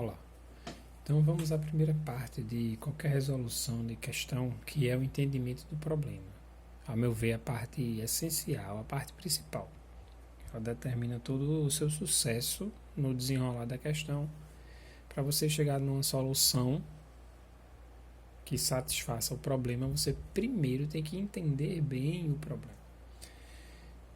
Olá. Então vamos à primeira parte de qualquer resolução de questão, que é o entendimento do problema. A meu ver, a parte essencial, a parte principal. Ela determina todo o seu sucesso no desenrolar da questão, para você chegar numa solução que satisfaça o problema, você primeiro tem que entender bem o problema.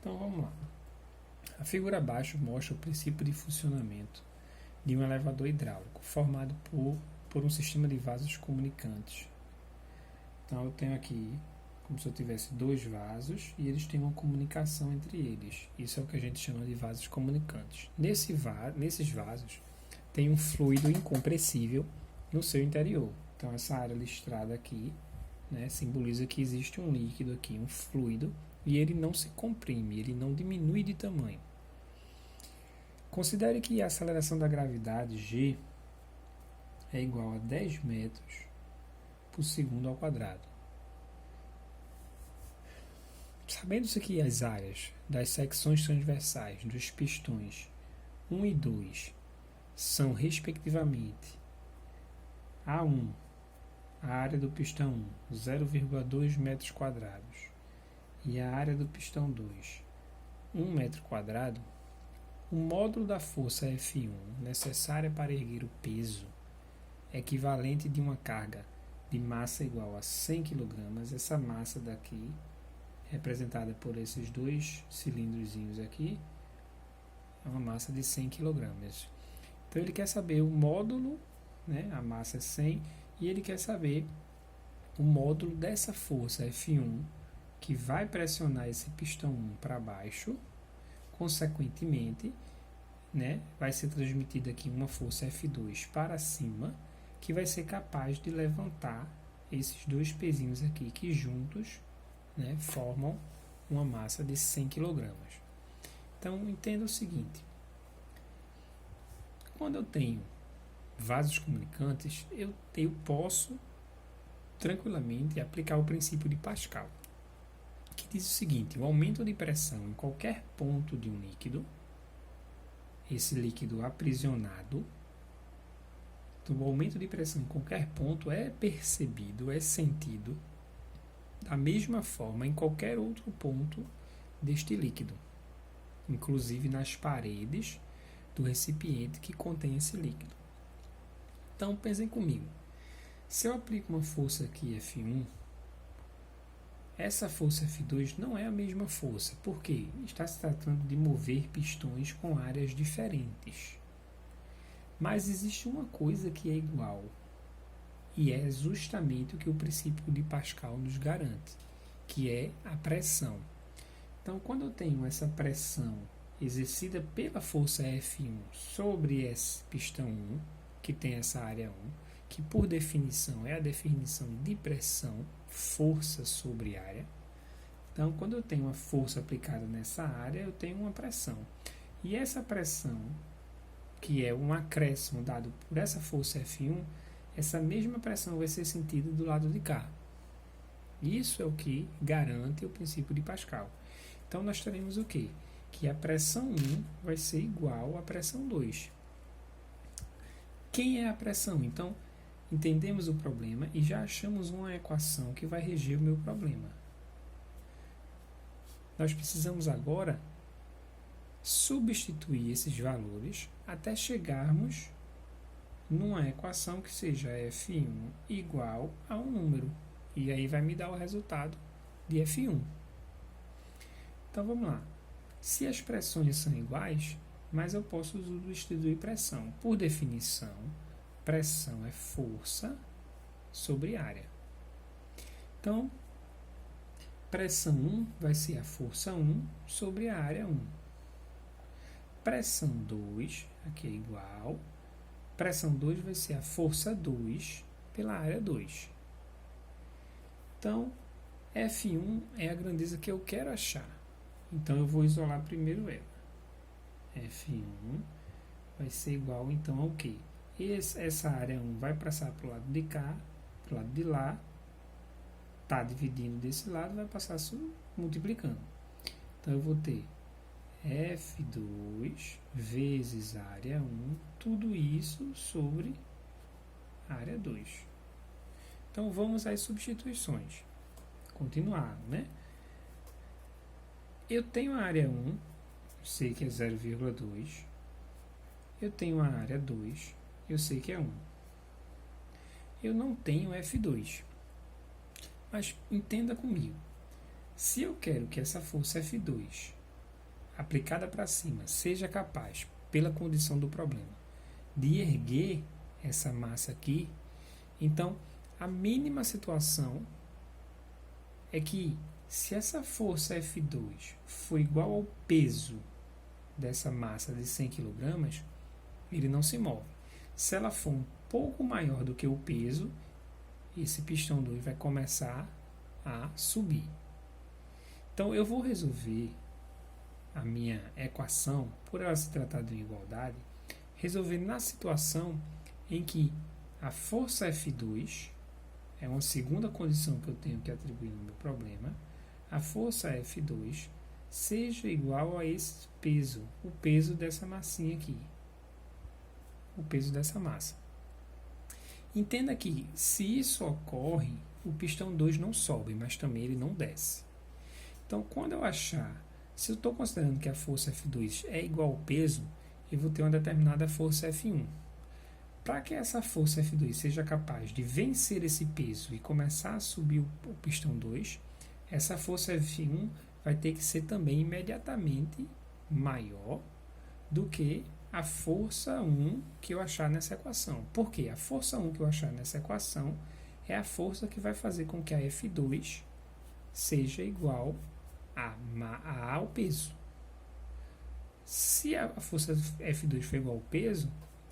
Então vamos lá. A figura abaixo mostra o princípio de funcionamento de um elevador hidráulico formado por um sistema de vasos comunicantes. Então eu tenho aqui como se eu tivesse dois vasos e eles têm uma comunicação entre eles. Isso é o que a gente chama de vasos comunicantes. Nesses vasos tem um fluido incompressível no seu interior. Então essa área listrada aqui, né, simboliza que existe um líquido aqui, um fluido, e ele não se comprime, ele não diminui de tamanho. Considere que a aceleração da gravidade G é igual a 10 metros por segundo ao quadrado. Sabendo-se que as áreas das secções transversais dos pistões 1 e 2 são, respectivamente, A1, a área do pistão 1, 0,2 metros quadrados, e a área do pistão 2, 1 metro quadrado, o módulo da força F1 necessária para erguer o peso equivalente de uma carga de massa igual a 100 kg, essa massa daqui, representada por esses dois cilindrozinhos aqui, é uma massa de 100 kg. Então ele quer saber o módulo, né, a massa é 100, e ele quer saber o módulo dessa força F1 que vai pressionar esse pistão 1 para baixo. Consequentemente, né, vai ser transmitida aqui uma força F2 para cima, que vai ser capaz de levantar esses dois pezinhos aqui, que juntos, né, formam uma massa de 100 kg. Então, entenda o seguinte: quando eu tenho vasos comunicantes, eu posso tranquilamente aplicar o princípio de Pascal, que diz o seguinte: o aumento de pressão em qualquer ponto de um líquido, esse líquido aprisionado, então o aumento de pressão em qualquer ponto é percebido, é sentido da mesma forma em qualquer outro ponto deste líquido, inclusive nas paredes do recipiente que contém esse líquido. Então pensem comigo: se eu aplico uma força aqui F1, essa força F2 não é a mesma força, porque está se tratando de mover pistões com áreas diferentes. Mas existe uma coisa que é igual, e é justamente o que o princípio de Pascal nos garante, que é a pressão. Então, quando eu tenho essa pressão exercida pela força F1 sobre esse pistão 1, que tem essa área 1, que por definição é a definição de pressão, força sobre área. Então, quando eu tenho uma força aplicada nessa área, eu tenho uma pressão. E essa pressão, que é um acréscimo dado por essa força F1, essa mesma pressão vai ser sentida do lado de cá. Isso é o que garante o princípio de Pascal. Então, nós teremos o quê? Que a pressão 1 vai ser igual à pressão 2. Quem é a pressão? Então, entendemos o problema e já achamos uma equação que vai reger o meu problema. Nós precisamos agora substituir esses valores até chegarmos numa equação que seja F1 igual a um número. E aí vai me dar o resultado de F1. Então vamos lá. Se as pressões são iguais, mas eu posso substituir pressão. Por definição, pressão é força sobre área. Então, pressão 1 vai ser a força 1 sobre a área 1. Pressão 2, aqui é igual. Pressão 2 vai ser a força 2 pela área 2. Então, F1 é a grandeza que eu quero achar. Então, eu vou isolar primeiro ela. F1 vai ser igual, então, ao quê? Essa área 1 vai passar para o lado de cá, para o lado de lá. Está dividindo desse lado, vai passar multiplicando. Então, eu vou ter F2 vezes área 1, tudo isso sobre área 2. Então, vamos às substituições. Continuar, né? Eu tenho a área 1, sei que é 0,2. Eu tenho a área 2, eu sei que é 1. Eu não tenho F2. Mas entenda comigo. Se eu quero que essa força F2 aplicada para cima seja capaz, pela condição do problema, de erguer essa massa aqui, então a mínima situação é que se essa força F2 for igual ao peso dessa massa de 100 kg, ele não se move. Se ela for um pouco maior do que o peso, esse pistão 2 vai começar a subir. Então eu vou resolver a minha equação, por ela se tratar de uma igualdade, resolver na situação em que a força F2 é uma segunda condição que eu tenho que atribuir no meu problema, a força F2 seja igual a esse peso, o peso dessa massinha aqui, o peso dessa massa. Entenda que, se isso ocorre, o pistão 2 não sobe, mas também ele não desce. Então, quando eu achar, se eu estou considerando que a força F2 é igual ao peso, eu vou ter uma determinada força F1. Para que essa força F2 seja capaz de vencer esse peso e começar a subir o pistão 2, essa força F1 vai ter que ser também imediatamente maior do que a força 1 que eu achar nessa equação. Por quê? A força 1 que eu achar nessa equação é a força que vai fazer com que a F2 seja igual ao peso. Se a força F2 for igual ao peso,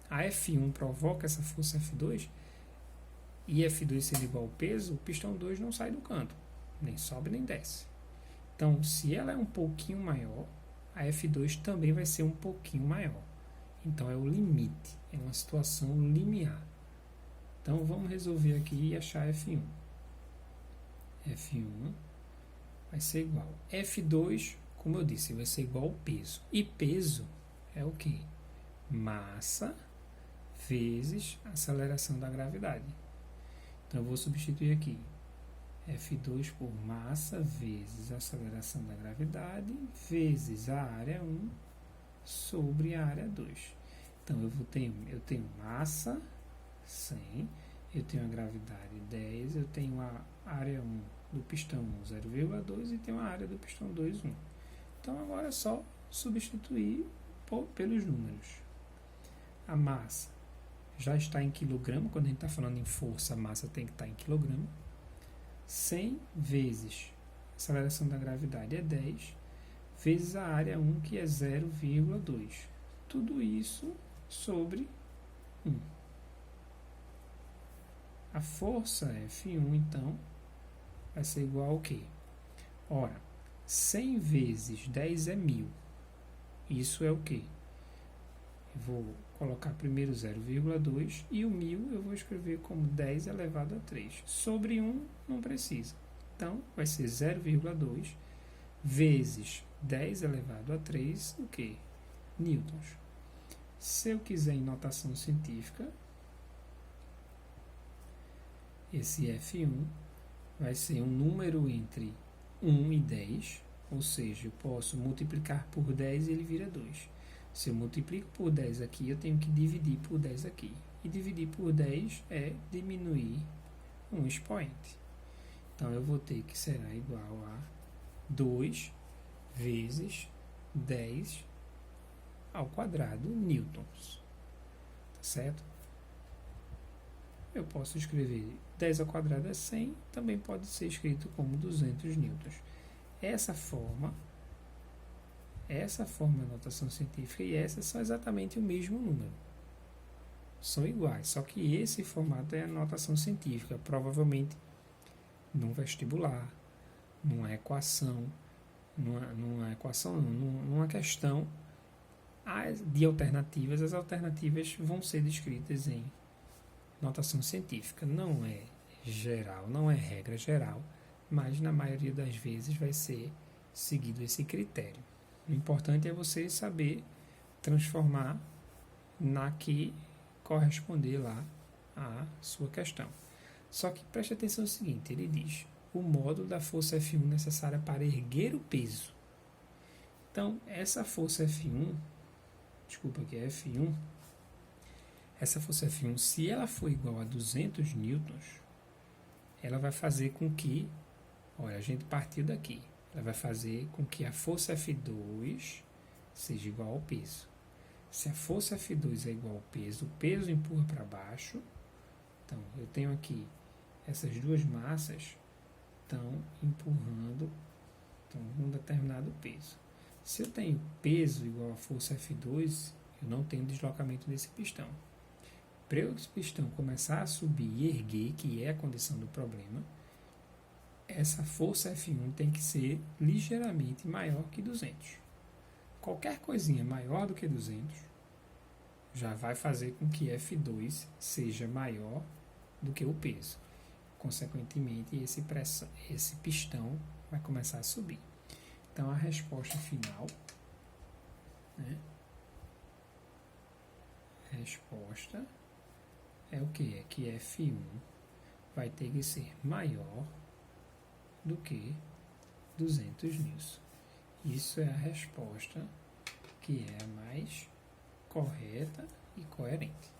a F1 provoca essa força F2, e F2 sendo igual ao peso, o pistão 2 não sai do canto, nem sobe nem desce. Então, se ela é um pouquinho maior, a F2 também vai ser um pouquinho maior. Então, é o limite, é uma situação limiar. Então, vamos resolver aqui e achar F1. F1 vai ser igual. F2, como eu disse, vai ser igual ao peso. E peso é o quê? Massa vezes aceleração da gravidade. Então, eu vou substituir aqui. F2 por massa vezes aceleração da gravidade vezes a área 1 sobre a área 2. Então, eu tenho massa 100, eu tenho a gravidade 10, eu tenho a área 1 do pistão 1, 0,2 e tenho a área do pistão 2, 1. Então, agora é só substituir pelos números. A massa já está em quilograma, quando a gente está falando em força, a massa tem que estar em quilograma. 100 vezes a aceleração da gravidade é 10, vezes a área 1, que é 0,2. Tudo isso sobre 1. A força F1, então, vai ser igual ao quê? Ora, 100 vezes 10 é 1000. Isso é o quê? Eu vou colocar primeiro 0,2 e o 1000 eu vou escrever como 10 elevado a 3. Sobre 1 não precisa. Então, vai ser 0,2 vezes 10 elevado a 3, o quê? Newtons. Se eu quiser em notação científica, esse F1 vai ser um número entre 1 e 10, ou seja, eu posso multiplicar por 10 e ele vira 2. Se eu multiplico por 10 aqui, eu tenho que dividir por 10 aqui. E dividir por 10 é diminuir um expoente. Então, eu vou ter que será igual a 2 vezes 10 ao quadrado newtons. Tá certo? Eu posso escrever 10 ao quadrado é 100, também pode ser escrito como 200 newtons. Essa forma é a notação científica e essa são exatamente o mesmo número. São iguais, só que esse formato é a notação científica, provavelmente num vestibular, numa equação, numa questão de alternativas. As alternativas vão ser descritas em notação científica. Não é geral, não é regra geral, mas na maioria das vezes vai ser seguido esse critério. O importante é você saber transformar na que corresponder lá à sua questão. Só que preste atenção no seguinte, ele diz o módulo da força F1 necessária para erguer o peso. Então, essa força F1, desculpa que é F1, essa força F1, se ela for igual a 200 newtons, ela vai fazer com que, olha, a gente partiu daqui, ela vai fazer com que a força F2 seja igual ao peso. Se a força F2 é igual ao peso, o peso empurra para baixo. Então, eu tenho aqui essas duas massas estão empurrando um determinado peso. Se eu tenho peso igual a força F2, eu não tenho deslocamento desse pistão. Para esse pistão começar a subir e erguer, que é a condição do problema, essa força F1 tem que ser ligeiramente maior que 200. Qualquer coisinha maior do que 200 já vai fazer com que F2 seja maior do que o peso. Consequentemente, esse pistão vai começar a subir. Então, a resposta final, né? A resposta é o que? É que F1 vai ter que ser maior do que 200 newtons. Isso é a resposta que é a mais correta e coerente.